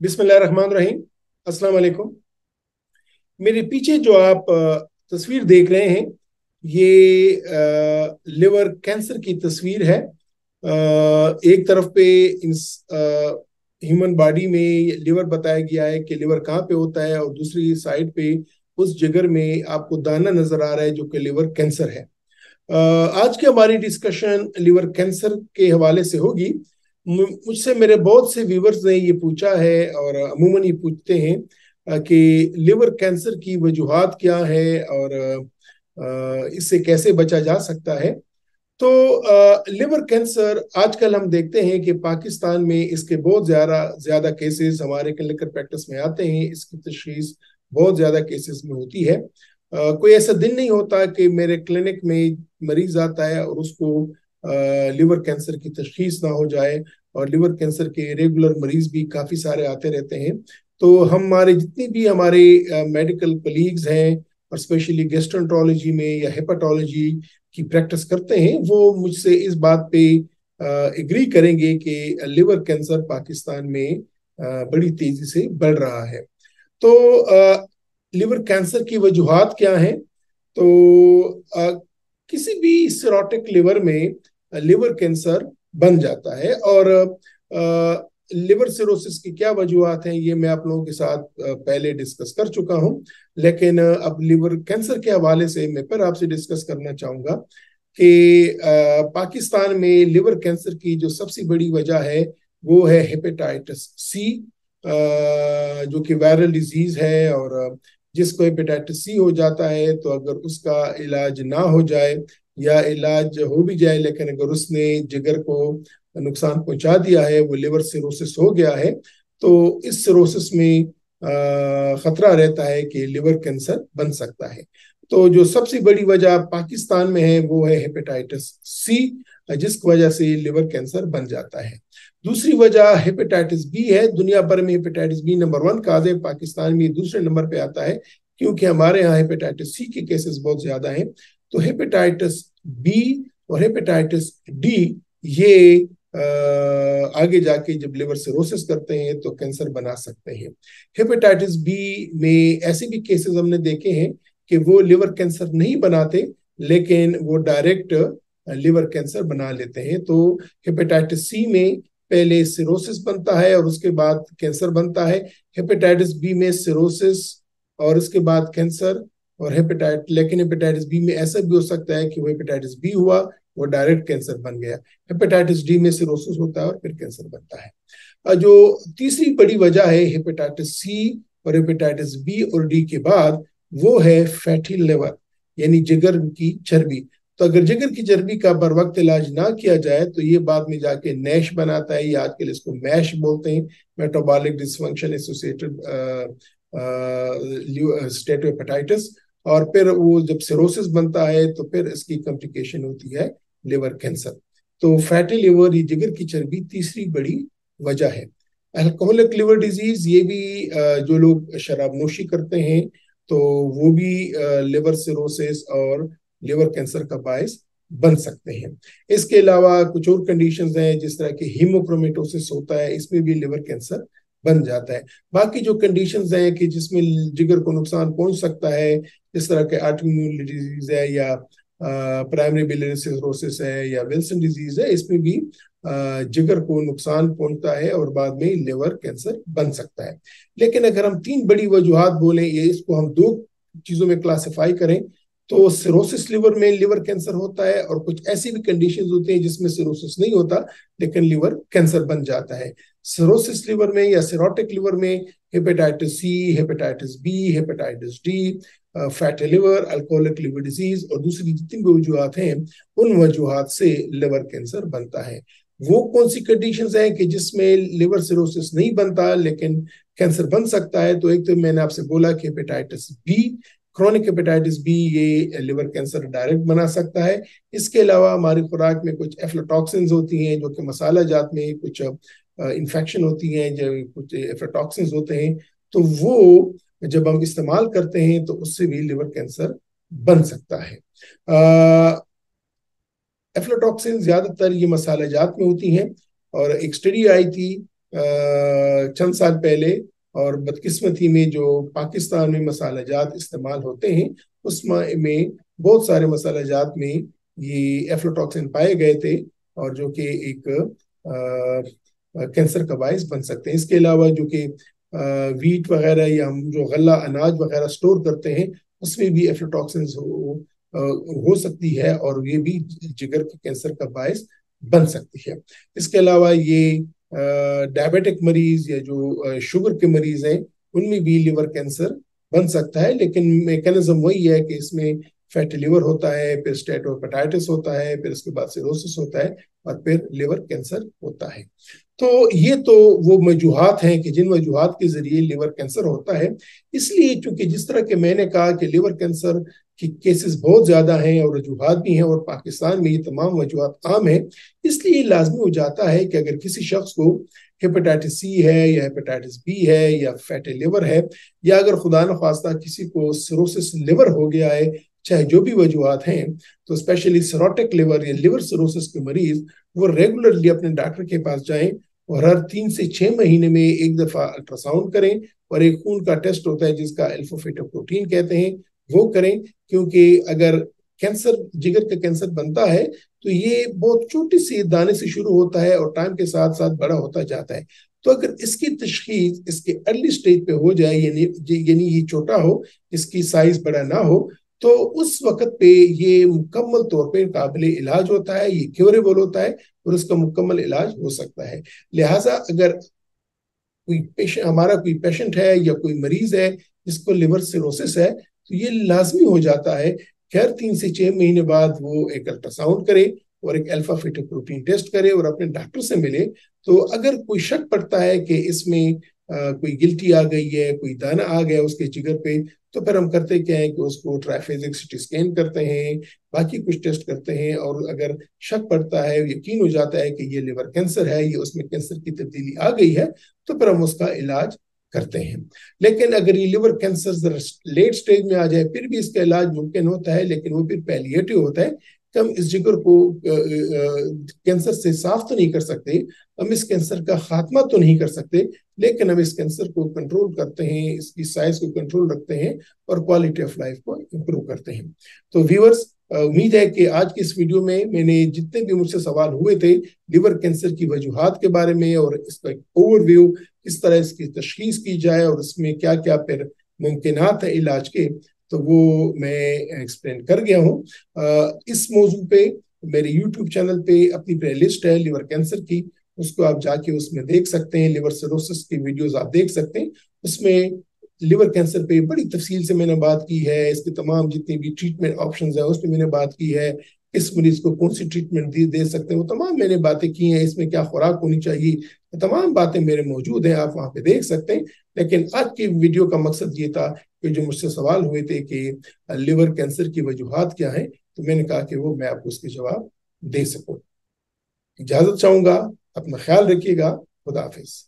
बिस्मिल्लाहिर्रहमानिर्रहीम। अस्सलाम वालेकुम। मेरे पीछे जो आप तस्वीर देख रहे हैं, ये लिवर कैंसर की तस्वीर है। एक तरफ पे ह्यूमन बॉडी में लिवर बताया गया है कि लिवर कहाँ पे होता है, और दूसरी साइड पे उस जिगर में आपको दाना नजर आ रहा है जो कि लिवर कैंसर है। आज की हमारी डिस्कशन लिवर कैंसर के हवाले से होगी। मुझसे मेरे बहुत से व्यूवर्स ने ये पूछा है, और अमूमन ये पूछते हैं कि लिवर कैंसर की वजूहात क्या है, और इससे कैसे बचा जा सकता है। तो लिवर कैंसर आजकल हम देखते हैं कि पाकिस्तान में इसके बहुत ज्यादा ज्यादा केसेस हमारे क्लिनिकल प्रैक्टिस में आते हैं। इसकी तशखीस बहुत ज्यादा केसेस में होती है। कोई ऐसा दिन नहीं होता कि मेरे क्लिनिक में मरीज आता है और उसको लिवर कैंसर की तशखीस ना हो जाए। और लिवर कैंसर के रेगुलर मरीज भी काफी सारे आते रहते हैं। तो हमारे जितनी भी हमारे मेडिकल कलीग्स हैं, और स्पेशली गैस्ट्रोएंटरोलॉजी में या हेपेटोलॉजी की प्रैक्टिस करते हैं, वो मुझसे इस बात पे एग्री करेंगे कि लिवर कैंसर पाकिस्तान में बड़ी तेजी से बढ़ रहा है। तो लिवर कैंसर की वजूहात क्या हैं? तो किसी भी सिरोटिक लिवर में लिवर कैंसर बन जाता है। और लिवर सिरोसिस की क्या वजूहात हैं, ये मैं आप लोगों के साथ पहले डिस्कस कर चुका हूं। लेकिन अब लिवर कैंसर के हवाले से मैं फिर आपसे डिस्कस करना चाहूंगा कि पाकिस्तान में लिवर कैंसर की जो सबसे बड़ी वजह है वो है हेपेटाइटिस सी, जो कि वायरल डिजीज है। और जिसको हेपेटाइटिस सी हो जाता है, तो अगर उसका इलाज ना हो जाए, या इलाज हो भी जाए लेकिन अगर उसने जिगर को नुकसान पहुंचा दिया है, वो लिवर सिरोसिस हो गया है, तो इस सिरोसिस में खतरा रहता है कि लिवर कैंसर बन सकता है। तो जो सबसे बड़ी वजह पाकिस्तान में है वो है हेपेटाइटिस सी, जिसकी वजह से लिवर कैंसर बन जाता है। दूसरी वजह हेपेटाइटिस बी है। दुनिया भर में हेपेटाइटिस बी नंबर 1 काज है, पाकिस्तान में दूसरे नंबर पे आता है, क्योंकि हमारे यहाँ हेपेटाइटिस सी के केसेस बहुत ज्यादा हैं। तो हेपेटाइटिस बी और हेपेटाइटिस डी ये आगे जाके जब लिवर सिरोसिस करते हैं तो कैंसर बना सकते हैं। हेपेटाइटिस बी में ऐसे भी केसेस हमने देखे हैं कि वो लिवर कैंसर नहीं बनाते, लेकिन वो डायरेक्ट लिवर कैंसर बना लेते हैं। तो हेपेटाइटिस सी में पहले सिरोसिस बनता है और उसके बाद कैंसर बनता है। हेपेटाइटिस बी में सिरोसिस और उसके बाद कैंसर। और लेकिन हेपेटाइटिस बी में ऐसा भी हो सकता है कि वो हेपेटाइटिस बी हुआ, वो डायरेक्ट कैंसर बन गया। हेपेटाइटिस डी में सिरोसिस होता है और फिर कैंसर बनता है। जो तीसरी बड़ी वजह है हेपेटाइटिस सी और हेपेटाइटिस बी और डी के बाद, वो है फैटी लिवर, यानी जिगर की चर्बी। तो अगर जिगर की चर्बी का बर वक्त इलाज ना किया जाए तो ये बाद में जाके नैश बनाता है, या आजकल इसको मैश बोलते हैं, मेटाबॉलिक डिसफंक्शन एसोसिएटेड स्टेटोहेपेटाइटिस। और फिर वो जब सिरोसिस बनता है तो फिर इसकी कॉम्प्लिकेशन होती है लिवर कैंसर। तो फैटी लिवर, ये जिगर की चर्बी तीसरी बड़ी वजह है। अल्कोहलिक लिवर डिजीज, ये भी जो लोग शराब नोशी करते हैं, तो वो भी लिवर सिरोसिस और लिवर कैंसर का बायस बन सकते हैं। इसके अलावा कुछ और कंडीशंस हैं, जिस तरह की हीमोक्रोमेटोसिस होता है, इसमें भी लिवर कैंसर बन जाता है। बाकी जो कंडीशंस हैं कि जिसमें जिगर को नुकसान पहुंच सकता है, जिस तरह के ऑटोइम्यून डिजीज है, या प्राइमरी बिलियरी सिरोसिस है, या विल्सन डिजीज है, इसमें भी जिगर को नुकसान पहुंचता है और बाद में लिवर कैंसर बन सकता है। लेकिन अगर हम तीन बड़ी वजूहात बोलें, ये इसको हम दो चीजों में क्लासिफाई करें, तो सिरोसिस लिवर में लिवर कैंसर होता है, और कुछ ऐसी भी कंडीशंस होती हैं जिसमें सिरोसिस नहीं होता लेकिन लिवर कैंसर बन जाता है। सिरोसिस लिवर में या सिरोटिक लिवर में hepatitis C, hepatitis B, hepatitis D, fatty liver, alcoholic liver disease और दूसरी जितनी भी वजूहात हैं, उन वजूहात से लिवर कैंसर बनता है। वो कौन सी कंडीशंस हैं कि जिसमें लिवर सिरोसिस नहीं बनता लेकिन कैंसर बन सकता है? तो एक तो मैंने आपसे बोला कि hepatitis B, chronic hepatitis B, ये लिवर कैंसर डायरेक्ट बना सकता है। इसके अलावा हमारी खुराक में कुछ एफ्लाटॉक्सिन्स होती हैं, जो कि मसाला जात में कुछ इन्फेक्शन होती हैं, जो कुछ एफ्लाटॉक्सिन्स होते हैं, तो वो जब हम इस्तेमाल करते हैं तो उससे भी लिवर कैंसर बन सकता है। एफ्लाटॉक्सिन ज्यादातर ये मसाला जात में होती हैं, और एक स्टडी आई थी चंद साल पहले, और बदकिस्मती में जो पाकिस्तान में मसाला जात इस्तेमाल होते हैं उसमें बहुत सारे मसाला जात में ये एफ्लाटॉक्सिन पाए गए थे, और जो कि एक कैंसर का बायस बन सकते हैं। इसके अलावा जो कि वीट वगैरह या हम जो गल्ला अनाज वगैरह स्टोर करते हैं उसमें भी एफ्लाटॉक्सिन हो सकती है, और ये भी जिगर के कैंसर का बायस बन सकती है। इसके अलावा ये डायबिटिक मरीज या जो शुगर के मरीज हैं उनमें भी लिवर कैंसर बन सकता है, लेकिन मैकेनिज्म वही है कि इसमें फैटी लिवर होता है, फिर स्टेटोहेपेटाइटिस होता है, फिर उसके बाद सिरोसिस होता है, और फिर लिवर कैंसर होता है। तो ये तो वो वजूहात हैं कि जिन वजूहात के जरिए लिवर कैंसर होता है। इसलिए चूंकि जिस तरह के मैंने कहा कि लिवर कैंसर की केसेस बहुत ज्यादा हैं और वजूहात भी हैं, और पाकिस्तान में ये तमाम वजूहात आम है, इसलिए लाजमी हो जाता है कि अगर किसी शख्स को हेपेटाइटिस सी है या हेपेटाइटिस बी है या फैटी लिवर है, या अगर खुदा न खास्ता किसी को सिरोसिस लिवर हो गया है, चाहे जो भी वजूहात हैं, तो स्पेशली सिरोटिक लिवर या लिवर सिरोसिस के मरीज वो रेगुलरली अपने डॉक्टर के पास जाएं, और हर 3 से 6 महीने में एक दफा अल्ट्रासाउंड करें, और एक खून का टेस्ट होता है जिसका अल्फा फेटोप्रोटीन कहते हैं, वो करें। क्योंकि अगर कैंसर जिगर का कैंसर बनता है तो ये बहुत छोटी सी दाने से शुरू होता है और टाइम के साथ साथ बड़ा होता जाता है। तो अगर इसकी तशखीस इसके अर्ली स्टेज पे हो जाए, यानी ये छोटा हो, इसकी साइज बड़ा ना हो, तो उस वक्त पे ये मुकम्मल तौर पे काबिल इलाज होता है, ये क्योरेबल होता है, और उसका मुकम्मल इलाज हो सकता है। लिहाजा अगर हमारा कोई पेशेंट है या कोई मरीज है जिसको लिवर सिरोसिस है, तो ये लाजमी हो जाता है कि हर 3 से 6 महीने बाद वो एक अल्ट्रासाउंड करे और एक अल्फा फेटोप्रोटीन टेस्ट करे और अपने डॉक्टर से मिले। तो अगर कोई शक पड़ता है कि इसमें कोई गिल्टी आ गई है, कोई दाना आ गया उसके जिगर पे, तो फिर हम करते क्या है कि उसको ट्राइफेजिक सिटी स्कैन करते हैं, बाकी कुछ टेस्ट करते हैं, और अगर शक पड़ता है, यकीन हो जाता है कि ये लिवर कैंसर है, ये उसमें कैंसर की तब्दीली आ गई है, तो फिर हम उसका इलाज करते हैं। लेकिन अगर ये लिवर कैंसर लेट स्टेज में आ जाए फिर भी इसका इलाज मुमकिन होता है, लेकिन वो फिर पैलिएटिव होता है कि हम इस जिगर को कैंसर से साफ तो नहीं कर सकते, हम इस कैंसर का खात्मा तो नहीं कर सकते, लेकिन हम इस कैंसर को कंट्रोल करते हैं, इसकी साइज को कंट्रोल रखते हैं, और क्वालिटी ऑफ लाइफ को इंप्रूव करते हैं। तो व्यूअर्स, उम्मीद है कि आज की इस वीडियो में मैंने जितने भी मुझसे सवाल हुए थे लिवर कैंसर की वजूहात के बारे में, और इसका एक ओवरव्यू, किस तरह इसकी तशखीस की जाए और इसमें क्या क्या फिर मुमकिनात है इलाज के, तो वो मैं एक्सप्लेन कर गया हूँ। इस मौजू पे मेरे यूट्यूब चैनल पे अपनी प्ले लिस्ट है लिवर कैंसर की, उसको आप जाके उसमें देख सकते हैं। लिवर सिरोसिस की वीडियोस आप देख सकते हैं, उसमें लिवर कैंसर पे बड़ी तफसील से मैंने बात की है, इसके तमाम जितनी भी ट्रीटमेंट ऑप्शंस है उस पर मैंने बात की है, किस मरीज को कौन सी ट्रीटमेंट दे सकते हैं, वो तमाम मैंने बातें की हैं, इसमें क्या खुराक होनी चाहिए, तमाम बातें मेरे मौजूद हैं, आप वहाँ पे देख सकते हैं। लेकिन आज की वीडियो का मकसद ये था कि जो मुझसे सवाल हुए थे कि लिवर कैंसर की वजूहात क्या है, तो मैंने कहा कि वो मैं आपको उसके जवाब दे सकूं। इजाजत चाहूंगा, अपना ख्याल रखिएगा, खुदा हाफिज।